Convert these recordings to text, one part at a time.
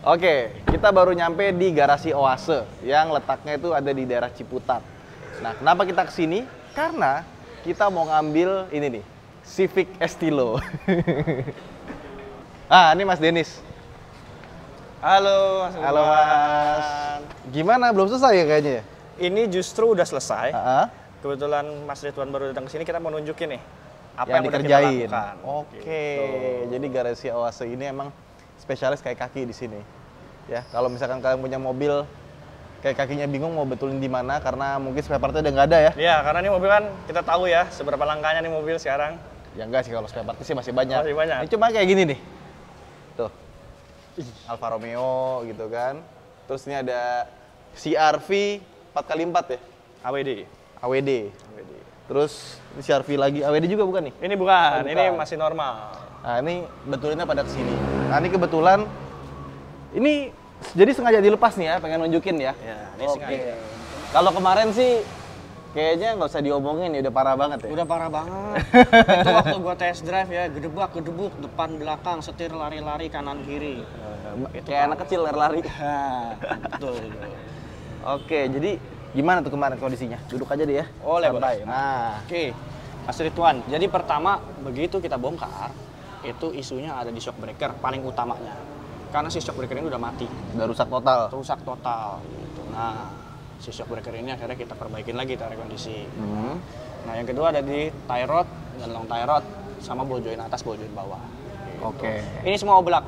Oke, kita baru nyampe di garasi Oase yang letaknya itu ada di daerah Ciputat. Nah, kenapa kita kesini? Karena kita mau ngambil ini nih, Civic Estilo. Ini Mas Denis. Halo, Mas. Halo Mas. Gimana? Belum selesai ya kayaknya ya? Ini justru udah selesai. Kebetulan Mas Ridwan baru datang ke sini, kita mau nunjukin nih apa yang yang udah kita dikerjain. lakukan. Oke, Gitu. jadi garasi Oase ini emang spesialis kayak kaki di sini. Ya, kalau misalkan kalian punya mobil kayak kakinya bingung mau betulin di mana karena mungkin spare partnya udah nggak ada ya. Iya, karena ini mobil kan kita tahu ya seberapa langkanya nih mobil sekarang. Ya enggak sih, kalau spare partnya sih masih banyak. Masih banyak. Ini cuma kayak gini nih. Tuh. Alfa Romeo gitu kan. Terus ini ada CR-V 4x4 ya. AWD. AWD. Terus ini CR-V lagi. AWD juga bukan nih? Ini bukan, Oh, ini bukan. masih normal. Nah, ini betulinnya pada kesini. Nah, ini kebetulan ini jadi sengaja dilepas nih ya, pengen nunjukin ya. Ya, ini Oke. sengaja. Kalau kemarin sih kayaknya nggak usah diomongin ya, udah parah banget ya. Udah parah banget. Itu waktu gua test drive ya, gedebuk, depan belakang, setir lari-lari kanan kiri. Kayak anak kecil lari-lari. Betul. Oke, jadi gimana tuh kemarin kondisinya? Duduk aja deh ya. Boleh, Santai. boleh. Nah, Oke, Mas Ridwan. Jadi pertama begitu kita bongkar, itu isunya ada di shock breaker paling utamanya. Karena si shock breaker ini udah mati, udah rusak total. rusak total. Gitu. Nah, si shock breaker ini akhirnya kita perbaikin lagi, kita rekondisi. Nah, yang kedua ada di tie rod dan long tie rod sama ball joint atas, ball joint bawah. Oke. Ini semua oblak.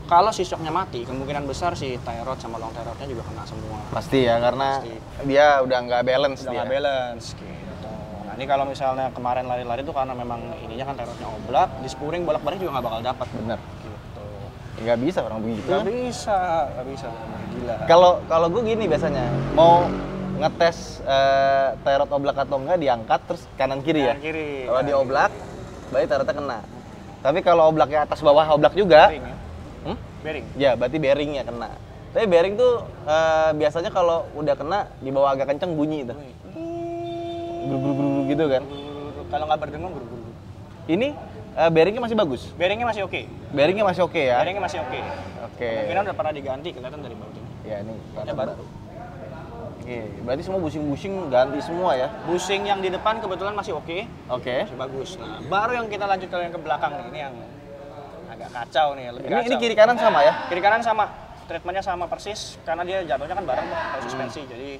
Kalau si shocknya mati, kemungkinan besar si tie rod sama long tie rodnya juga kena semua. Pasti ya, karena Pasti. dia udah nggak balance Udah dia. nggak balance gitu. Nah, ini kalau misalnya kemarin lari-lari tuh karena memang ininya kan tie rodnya oblak, di spuring bolak-balik juga nggak bakal dapat. Bener. Gitu. Nggak bisa orang begitu. Nggak kan? bisa, gila. Kalau gue gini biasanya, mau ngetes tie rod oblak atau enggak diangkat terus kanan kiri ya. Kanan kiri. Kalau dia oblak, berarti tie rodnya kena. Tapi kalau oblaknya atas bawah oblak juga, Bearing ya? Bearing. ya berarti bearingnya kena. Tapi bearing tuh biasanya kalau udah kena di bawah agak kenceng bunyi itu. Guru-guru gitu kan. Kalau nggak berdengung buru-buru. Ini bearingnya masih bagus. Bearingnya masih oke. Bearingnya masih oke ya. Bearingnya masih oke. Oke. Kemungkinan udah pernah diganti, kelihatan dari bautnya. Ya ini Ya, baru. Oke, berarti semua busing-busing ganti semua ya. Busing yang di depan kebetulan masih oke. Oke. Masih bagus. Nah, baru yang kita lanjut ke yang ke belakang nih. Ini yang agak kacau nih, lebih Ini kacau. kiri kanan sama ya? Kiri kanan sama. Treatmentnya sama persis karena dia jatuhnya kan bareng kalau suspensi. Jadi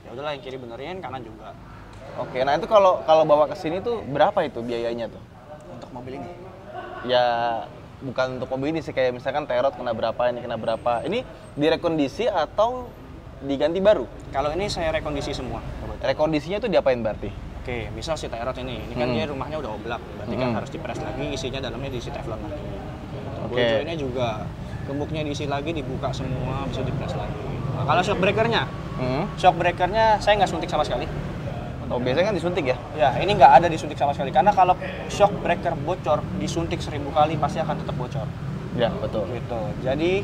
ya udahlah yang kiri benerin, kanan juga. Oke, nah itu kalau bawa ke sini tuh berapa itu biayanya tuh? Untuk mobil ini. Ya bukan untuk mobil ini sih, kayak misalkan tie rod kena berapa, ini kena berapa. Ini direkondisi atau diganti baru? Kalau ini saya rekondisi semua. Rekondisinya tuh diapain berarti? Oke, misal si tie rod ini kan dia rumahnya udah oblak, berarti kan harus dipres lagi, isinya dalamnya diisi teflon lagi. Oke. Bojoinnya juga gemuknya diisi lagi, dibuka semua, bisa dipres lagi. Nah, kalau shock breakernya, shock breakernya saya nggak suntik sama sekali. Oh, biasanya kan disuntik ya? Ya, ini nggak ada disuntik sama sekali. Karena kalau shock breaker bocor, disuntik 1000 kali pasti akan tetap bocor. Ya, betul. Gitu. Jadi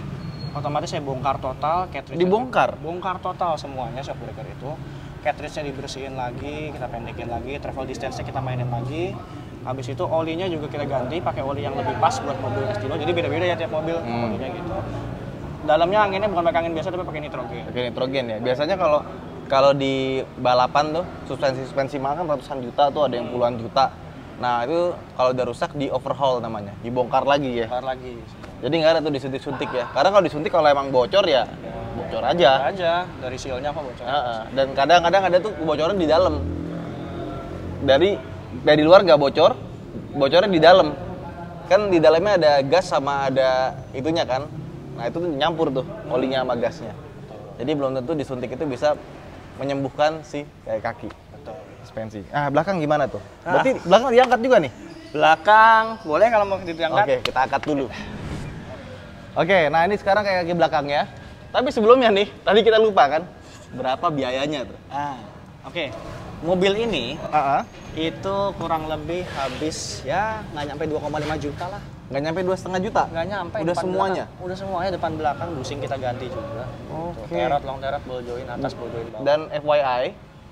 otomatis saya bongkar total, cartridge. Dibongkar? Bongkar total semuanya shock breaker itu. Cartridge-nya dibersihin lagi, kita pendekin lagi, travel distance-nya kita mainin lagi. Habis itu olinya juga kita ganti pakai oli yang lebih pas buat mobil Estilo. Jadi beda-beda ya tiap mobil olinya gitu. Dalamnya anginnya bukan pakai angin biasa tapi pakai nitrogen. Pakai nitrogen ya. Biasanya kalau di balapan tuh suspensi mahal kan ratusan juta tuh, ada yang puluhan juta. Nah, itu kalau udah rusak di overhaul namanya, dibongkar lagi ya. Bongkar lagi. Jadi nggak ada tuh disuntik-suntik ya. Karena kalau disuntik kalau emang bocor ya bocor aja. Aja dari sealnya apa bocor. Dan kadang-kadang ada tuh kebocoran di dalam. Dari luar nggak bocor, bocornya di dalam. Kan di dalamnya ada gas sama ada itunya kan. Nah itu tuh nyampur tuh olinya sama gasnya. Jadi belum tentu disuntik itu bisa menyembuhkan si kayak kaki. Betul. Suspensi. Ah belakang gimana tuh? Berarti belakang diangkat juga nih? Belakang, boleh kalau mau diangkat. Oke, kita angkat dulu. Oke, nah ini sekarang kayak kaki belakangnya. Tapi sebelumnya nih, tadi kita lupa kan, berapa biayanya tuh? Oke. Mobil ini Ah, itu kurang lebih habis ya nggak nyampe 2,5 juta lah. nggak nyampe 2,5 juta? Nggak nyampe. Udah depan semuanya? belakang. Udah semuanya depan belakang, busing kita ganti juga. Oke. Terot, long terot, ball joint atas, ball joint bawah. Dan FYI,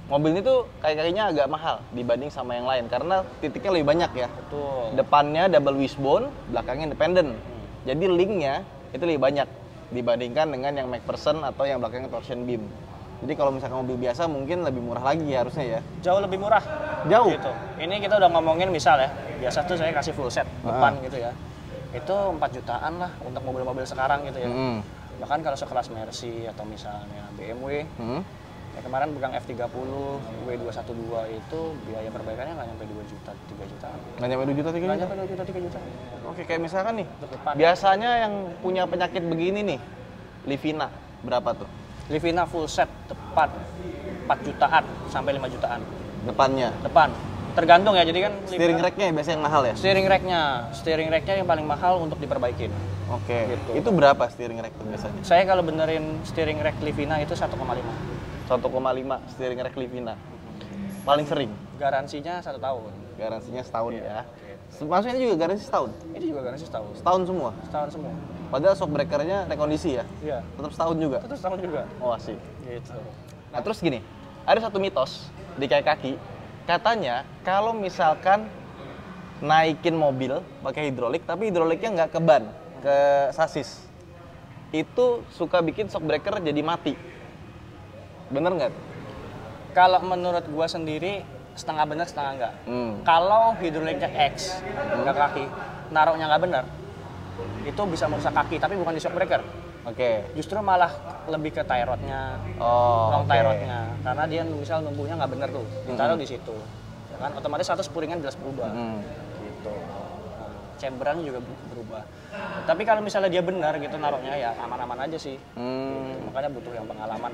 mobil ini tuh kakinya agak mahal dibanding sama yang lain karena titiknya lebih banyak ya. Betul. Depannya double wishbone, belakangnya independen. Jadi linknya itu lebih banyak. dibandingkan dengan yang McPherson atau yang belakangnya torsion beam. Jadi kalau misalkan mobil biasa mungkin lebih murah lagi harusnya ya. Jauh lebih murah. Jauh. Gitu. Ini kita udah ngomongin misal ya, biasa tuh saya kasih full set depan gitu ya. Itu 4 jutaan lah untuk mobil-mobil sekarang gitu ya. Bahkan kalau sekelas Mercy atau misalnya BMW, ya kemarin pegang F30 W212 itu biaya perbaikannya nggak nyampe 2 juta, 3 juta. Nggak nyampe 2 juta, 3 Nggak juta? nyampe 2 juta, 3 juta. Oke, kayak misalkan nih, Depan. biasanya yang punya penyakit begini nih, Livina, berapa tuh? Livina full set depan 4 jutaan sampai 5 jutaan. Depannya? Depan. Tergantung ya, jadi kan Steering rack-nya biasanya yang mahal ya? Steering rack-nya yang paling mahal untuk diperbaikin. Oke, Gitu. itu berapa steering rack tuh biasanya? Saya kalau benerin steering rack Livina itu 1,5. 1,5 steering rack Livina. Paling sering? Garansinya 1 tahun. Garansinya setahun ya? Maksudnya juga garansi setahun? Ini juga garansi setahun. Setahun semua? Setahun semua. Padahal shock breaker-nya rekondisi ya? Iya. Tetap setahun juga? Terus setahun juga. Oh asik. Gitu. Nah terus gini, ada satu mitos di kaki, katanya kalau misalkan naikin mobil pakai hidrolik, tapi hidroliknya nggak ke ban, ke sasis, itu suka bikin shock breaker jadi mati. Bener nggak? Kalau menurut gua sendiri setengah benar setengah enggak. Kalau hidroliknya X, nggak kaki, naruhnya nggak benar, itu bisa merusak kaki, tapi bukan di shock breaker. Oke. Justru malah lebih ke tie rodnya, Oh, long oke. tie rodnya, karena dia misal numpunya nggak benar tuh, ditaruh di situ, ya kan? Otomatis satu spuringan jelas berubah, gitu. Nah, chamberannya juga berubah. Tapi kalau misalnya dia benar gitu naruhnya ya aman-aman aja sih. Gitu. Makanya butuh yang pengalaman.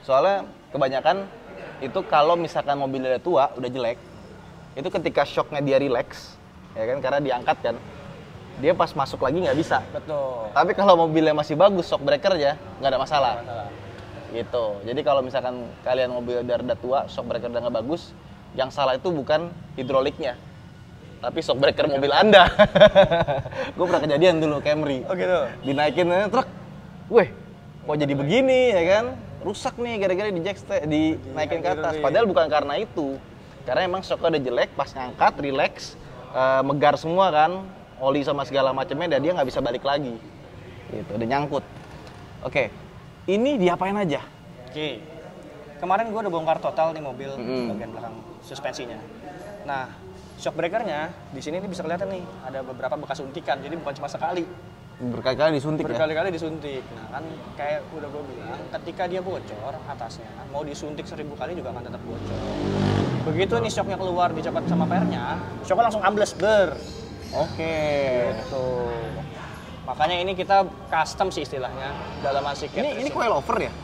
Soalnya kebanyakan itu kalau misalkan mobilnya udah tua, udah jelek, itu ketika shocknya dia relax, ya kan, karena diangkat kan, dia pas masuk lagi nggak bisa. Betul. Tapi kalau mobilnya masih bagus, shock breaker-nya nggak ada masalah. Masalah. Gitu. Jadi kalau misalkan kalian mobil udah tua, shock breaker udah nggak bagus, yang salah itu bukan hidroliknya, tapi shock breaker mobil Anda. Gue pernah kejadian dulu Camry. Oh gitu. Dinaikin truk, weh, kok jadi begini ya kan? Rusak nih gara-gara dinaikin ke atas. Padahal bukan karena itu. Karena emang shocknya udah jelek, pas ngangkat, relax, megar semua kan, oli sama segala macamnya, dan dia nggak bisa balik lagi. Gitu, udah nyangkut. Oke, ini diapain aja? Oke. Kemarin gue udah bongkar total nih mobil bagian belakang suspensinya. Nah, shock breakernya di sini nih bisa kelihatan nih ada beberapa bekas suntikan. Jadi bukan cuma sekali. Berkali-kali disuntik ya? Berkali-kali disuntik. Nah kan kayak udah gue bilang, ketika dia bocor atasnya, mau disuntik 1000 kali juga akan tetap bocor. Begitu nih shocknya keluar dicopot sama pernya, shocknya langsung ambles ber. Oke. Gitu. Makanya ini kita custom sih istilahnya dalam asik. Ini coilover ya?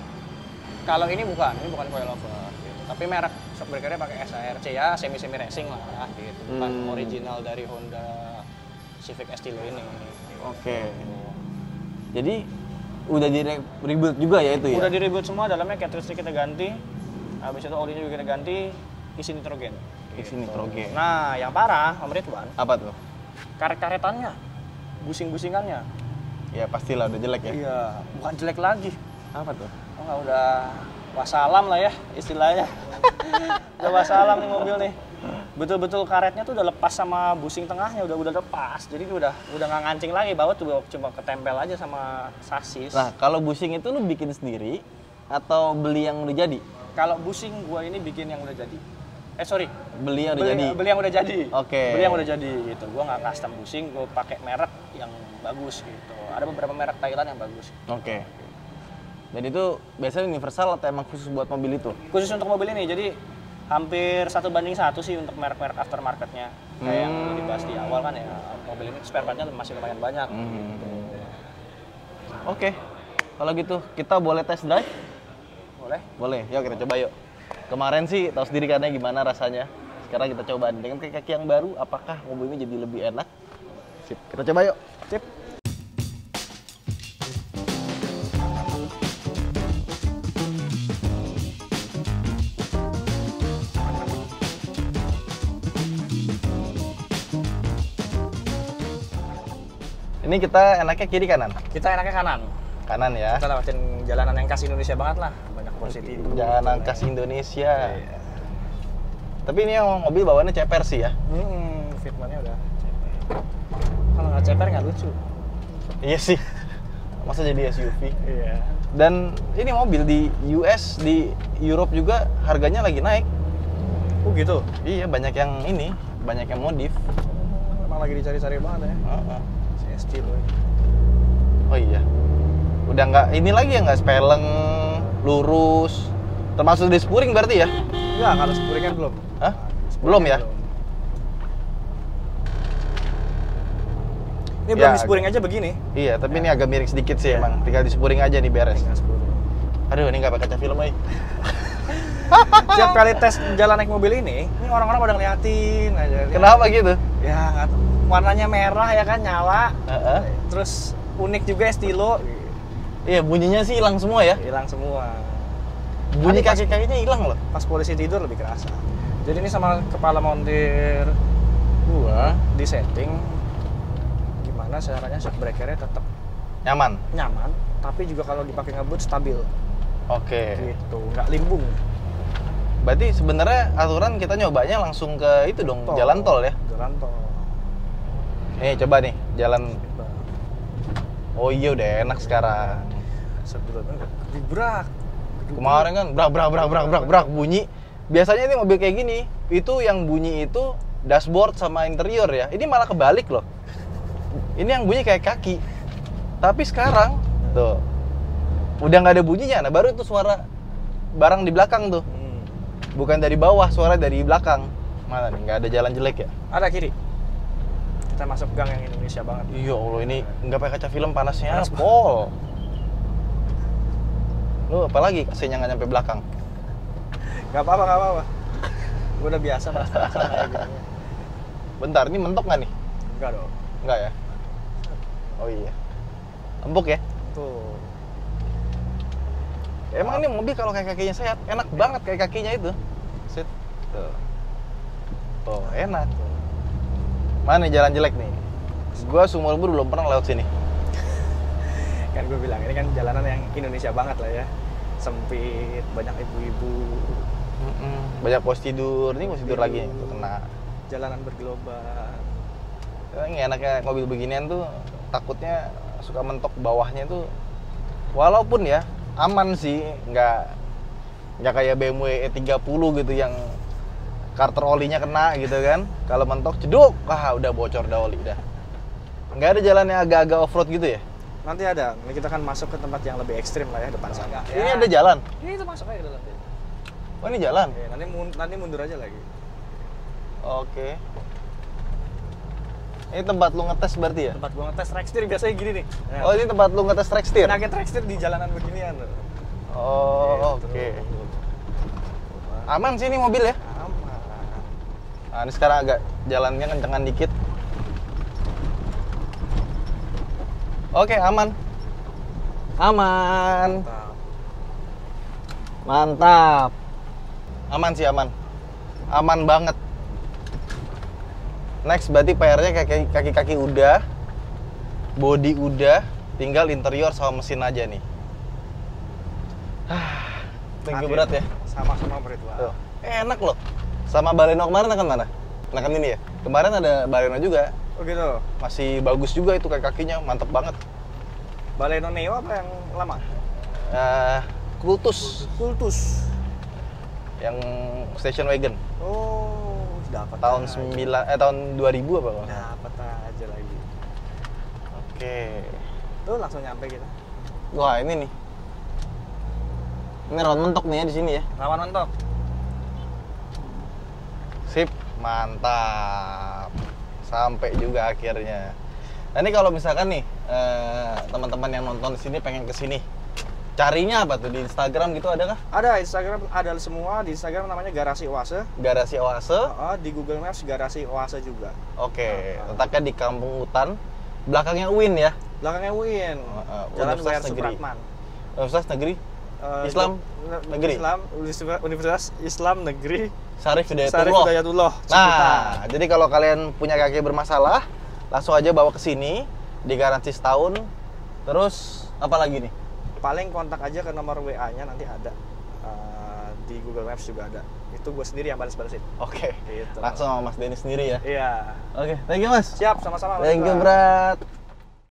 Kalau ini bukan coilover. Gitu. Tapi merek shock breakernya pakai SARC ya, semi racing lah gitu. Bukan original dari Honda Civic Estilo ini. Oke. Jadi udah di rebuild juga ya itu ya? Udah di rebuild semua, dalamnya cartridge kita ganti. Habis itu olinya juga kita ganti, isi nitrogen. Isi nitrogen. Nah, yang parah, Om Ridwan, Apa tuh? karet-karetannya, busing-busingannya. Ya pastilah udah jelek ya. Iya, bukan jelek lagi. Apa tuh? Oh nggak, udah wassalam lah ya istilahnya. Udah wassalam nih mobil nih. Betul-betul karetnya tuh udah lepas sama busing tengahnya, udah lepas. Jadi udah nggak ngancing lagi, bawah tuh cuma ketempel aja sama sasis. Nah, kalau bushing itu lu bikin sendiri atau beli yang udah jadi? Kalau busing gua ini bikin yang udah jadi. Beli yang udah jadi. Beli yang udah jadi. Oke. Beli yang udah jadi gitu. Gua nggak custom busing, gua pakai merek yang bagus gitu. Ada beberapa merek Thailand yang bagus. Oke. Dan itu biasanya universal atau emang khusus buat mobil itu? Khusus untuk mobil ini, jadi hampir 1:1 sih untuk merek-merek aftermarketnya. Kayak yang udah dibahas di awal kan ya, mobil ini spare partnya masih lumayan banyak. Oke. Kalau gitu kita boleh test drive? Boleh? Boleh. Yuk kita coba yuk. Kemarin sih tahu sendiri kan gimana rasanya. Sekarang kita coba dengan kaki yang baru, apakah mobil ini jadi lebih enak? Sip. Kita coba yuk. Sip. Ini kita enaknya kiri kanan? Kita enaknya kanan. Kanan ya. Kita lewatin jalanan yang khas Indonesia banget lah. Banyak porsi tidur. Jalan khas Indonesia. Tapi ini yang mobil bawaannya ceper sih ya. Fitmannya udah ceper. Kalau nggak ceper nggak lucu. Iya sih. masa jadi SUV. Iya. Dan ini mobil di US, di Europe juga harganya lagi naik. Oh gitu. Iya, banyak yang ini, banyak yang modif. Emang lagi dicari-cari banget ya. Heeh. Si Estilo. Oh iya, udah nggak ini lagi ya, nggak speleng, lurus, termasuk di spuring berarti ya? Enggak, kalau spuring kan belum. Hah? Spuring Belum kan ya? Ini belum Ya, di spuring aja begini. Iya, tapi ini agak miring sedikit sih emang. Tinggal di spuring aja nih beres. Tinggal spuring. Aduh, ini nggak pakai kaca film lagi. Setiap kali tes jalan naik mobil ini orang-orang pada ngeliatin aja. Kenapa gitu? Ya nggak tahu. Warnanya merah ya kan, nyala. Heeh. Terus unik juga Estilo. Iya, bunyinya sih hilang semua ya. Hilang semua. Bunyi Tapi pas- kaki-kakinya hilang loh. Pas polisi tidur lebih kerasa. Jadi ini sama kepala montir gua di setting gimana caranya shock breakernya tetap Nyaman. nyaman, tapi juga kalau dipakai ngebut stabil Oke. gitu, nggak limbung. Berarti sebenarnya aturan kita nyobanya langsung ke itu dong, jalan tol ya. Jalan tol. Nih, coba nih, jalan. Oh iya, udah enak sekarang. Sebelumnya dibrak. Kemarin kan brak bunyi. Biasanya ini mobil kayak gini, itu yang bunyi itu dashboard sama interior ya. Ini malah kebalik loh. Ini yang bunyi kayak kaki. Tapi sekarang tuh udah nggak ada bunyinya. Nah, baru itu suara barang di belakang tuh. Bukan dari bawah, suara dari belakang. Mana nih? Nggak ada jalan jelek ya? Ada kiri. Kita masuk gang yang Indonesia banget. Iya Allah, ini nggak pakai kaca film panasnya. Panas Pol. Lu apalagi kasihnya nggak nyampe belakang. Nggak apa-apa. Gue udah biasa panas-panasan kayak gini. Bentar, ini mentok nggak nih? Enggak dong. Nggak ya? Oh iya. Empuk ya? Tuh. Emang ini mobil kalau kayak kakinya sehat, enak banget kayak kakinya itu. Sit. Tuh. Tuh, enak. Mana nih jalan jelek nih? Gua seumur umur belum pernah lewat sini. Kan gue bilang ini kan jalanan yang Indonesia banget lah ya. Sempit, banyak ibu-ibu. Banyak pos tidur, ini pos tidur lagi nih, tuh kena. Jalanan bergelombang. Ini enaknya mobil beginian tuh takutnya suka mentok bawahnya tuh. Walaupun ya aman sih, nggak kayak BMW E30 gitu yang karter olinya kena gitu kan. Kalau mentok ceduk, udah bocor dah oli dah. Nggak ada jalan yang agak-agak off-road gitu ya? Nanti ada, ini kita kan masuk ke tempat yang lebih ekstrim lah ya depan sana. Ini ada jalan? Ini itu masuk aja ke dalam. Oh ini jalan? Ya, nanti mundur aja lagi. Oke. Ini tempat lu ngetes berarti ya? Tempat gua ngetes track steer biasanya gini nih. Nah, Oh ini tempat lu ngetes track steer? Nage track steer di jalanan beginian tuh. Oh Gitu. oke. Aman sih ini mobil ya? Aman. Nah ini sekarang agak jalannya kencengan dikit. Oke aman. Aman. Mantap. Aman sih aman. Aman banget. Next berarti PR-nya kaki-kaki udah, body udah, tinggal interior sama mesin aja nih. Thank you berat ya. Sama-sama berat banget. Tuh. Enak loh. Sama Baleno kemarin akan mana? Akan ini ya. Kemarin ada Baleno juga. Oh gitu. Masih bagus juga itu kakinya, mantep banget. Baleno Neo apa yang lama? Kultus Kultus. yang station wagon Oh, dapat tahun aja. tahun 2000 apa Bang? Dapat aja lagi. Oke. Tuh langsung nyampe kita. Wah, ini nih. Ini round mentok nih ya di sini ya. Rawan mentok. Sip, mantap. Sampai juga akhirnya. Nah, ini kalau misalkan nih teman-teman yang nonton di sini pengen ke sini. Carinya apa tuh di Instagram gitu ada kah? Ada Instagram, ada semua. Di Instagram namanya Garasi Oase. Garasi Oase. Di Google Maps Garasi Oase juga. Oke, letaknya di Kampung Hutan. Belakangnya UIN ya. Belakangnya UIN. Jalan Universitas Bayar Negeri. Supratman. Universitas Negeri Islam Negeri. Universitas Islam Negeri Syarif Syarif Hidayatullah. Hidayatullah. Ciputat. Nah, jadi kalau kalian punya kaki bermasalah, langsung aja bawa ke sini, digaransi setahun. Terus apa lagi nih? Paling kontak aja ke nomor WA-nya nanti ada. Di Google Maps juga ada. Itu gue sendiri yang balas-balasin. Oke. Gitu. Langsung sama Mas Denny sendiri ya. Iya. Oke, thank you Mas. Siap, sama-sama. Thank you, Brat.